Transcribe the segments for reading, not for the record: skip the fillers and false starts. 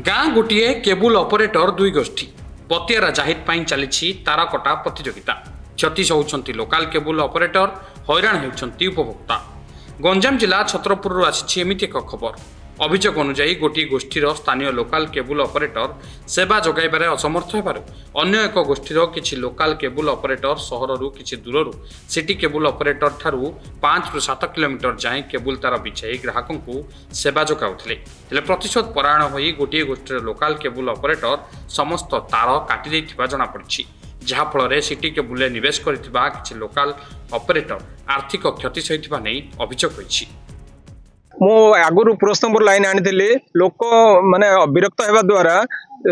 गाँ गोटे cable operator दुई गोष्ठी पतियारा जाहिर पाई चली तारकटा प्रतियोगिता क्षति सहउछंती लोकाल केबुल ऑपरेटर हैरान होउछंती उपभोक्ता। गंजाम जिला छत्रपुर आसी एमिति एक खबर। अभियोग अनुसार गोटे गोष्ठीर स्थानीय लोकाल केबुल ऑपरेटर सेवा जगाइबार असमर्थ होबारु अन्य एक गोष्ठीर किछि लोकाल केबुल ऑपरेटर सहररु किछि दूररु सिटी केबुल ऑपरेटर ठारू 5 रु 7 किलोमीटर जाए केबुल तार बिछाई ग्राहकों को सेवा जगाउथिले। हेले प्रतिशोध परायण होई गोटे गोष्ठीर लोकाल केबुल ऑपरेटर समस्त तार काटी दैथिबा जଣା पड़िछि, जहा फल सिटी केबुल निवेश करथिबा किछि लोकाल ऑपरेटर आर्थिक क्षति सहितबा नै अभियोग होइछि। मो आगुरी पुरस्तमपुर लाइन आनी लोक माने विरक्त होगा द्वारा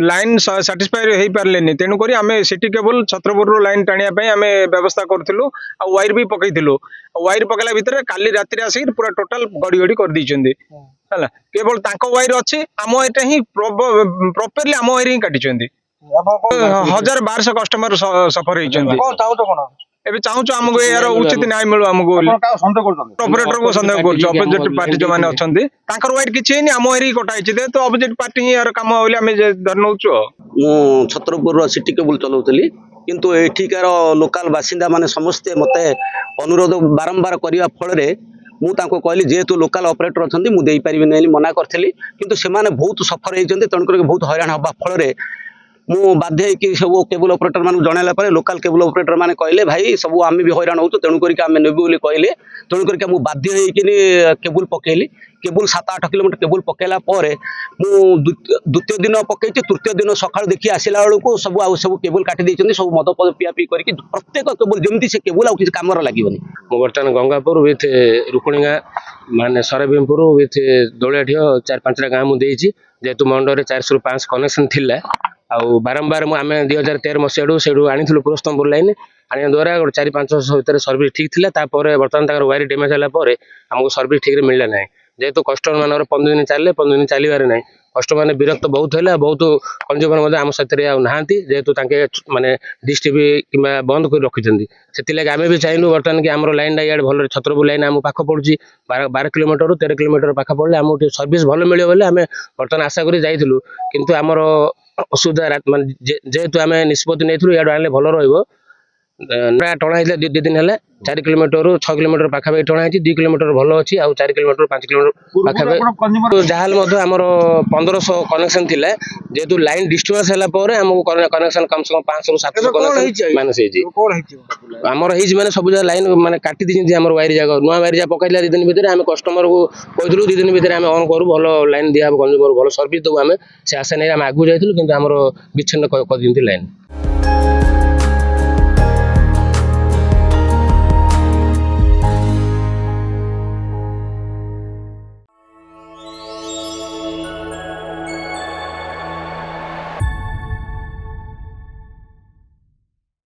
लाइन साटिस्फाई हो पारे तेणुक आम सिटी केबल छत्रपुर लाइन टाणिया आम व्यवस्था करूँ आ वायर भी पकईलु। वायर पकड़ा भितर काली राति आसिक पूरा टोटाल गड़ी गड़ी कर दीजिए है केवल वायर अच्छी आम एटा ही प्रॉपरली आम वायर ही काटी 1200 कस्टमर सफर होती। एबे चाहूँ आमको यार उचित न्याय मिलू आमको ऑपरेटर को संदेह कर अपोजिट पार्टी जो मैंने अच्छा वायर किसी आम वायर ही कटाई तो अपोजिट पार्टी ही यार कम धर नौ छत्रपुर सिटी केबुल चलाऊली किंतु एठिकार लोकाल बासिंदा माने समस्ते मते अनुरोध बारंबार करने फल मुझे कहली जेहेतु लोकाल ऑपरेटर अच्छा मुझे पारि मना करी किंतु से बहुत सफर होती तेणुक बहुत हैरान हवा फल मु बाध्य कि सब केबुल ऑपरेटर मान जनइला लोकाल केबुल ऑपरेटर माने कहले भाई सब आम भी हैरान हो तेणुक आम नेबू बोली कहले तेणुक मुझे बाध्य होकर केबुल पकेली। केबुल 7-8 किलोमीटर केबुल पकेला द्वितीय दिन पकई तृतीय दिन सका देखी आसला बेलू सब सब केबुल काटी सब मद पिया पी कर प्रत्येक केबुल जमी से केबुल आ कम लगे। बर्तमान गंगापुर विथ रुकुणीगा माने सरभीमपुर विथ दोलियाढियो 4-5टा गाँ मुझे जेहेतु मंडल 400 ରୁ 5 कनेक्शन थिला आउ बारंबार आम 2013 मसीहा से आनी पुरस्तमपुर लाइन आने द्वारा 4-5 वर्ष भितर सर्विस ठीक था। बर्तमान वायर डैमेज है आमको सर्विस ठीक मिलला ना जेहेतु कस्टमर मान 15 दिन चलिए 15 दिन चलबार ना कस्टमर मैंने विरक्त बहुत है बहुत कंज्यूमर आम साथी नहांती जेहेतु माने डिश टीवी कि बंद कर रखी से आम भी चाहूँ बर्तमान कि आम लाइन इे भल छत्रपुर लाइन आम पाख पड़ी 12 किलोमीटर रू 13 किलोमीटर पाख पड़े आमको सर्विस भल मिले बोले आम बर्तमान आशा कर जाइलु किंतु आमर असुविधा माने जेहेतु आम निष्पत्ति नहीं इे आने भल टणा 2 दिन है 4 किलोमीटर 6 किलोमीटर पाखापाखि टणा 2 किलोमीटर भल अच्छी आ 4 किलोमीटर 5 किलोमीटर पाखापाखि जहाँ 1500 कनेक्शन थी जेहेतु लाइन डिस्टर्बांस है आमको कनेक्शन कम से कम 500 ରୁ 700 कनेक्शन माइनस आमर मैंने सब जगह लाइन मैंने काटी दी आम वायर जाक नुआ वायर जा पकड़ा 2 दिन भितर आम कस्टमर को कहूँ 2 दिन भितर आम ऑन करूँ भल लाइन दिया कंज्यूमर भल सर्विस देव आम से आशा नहीं आम आगू जाइलु कि विच्छिन्न कर लाइन।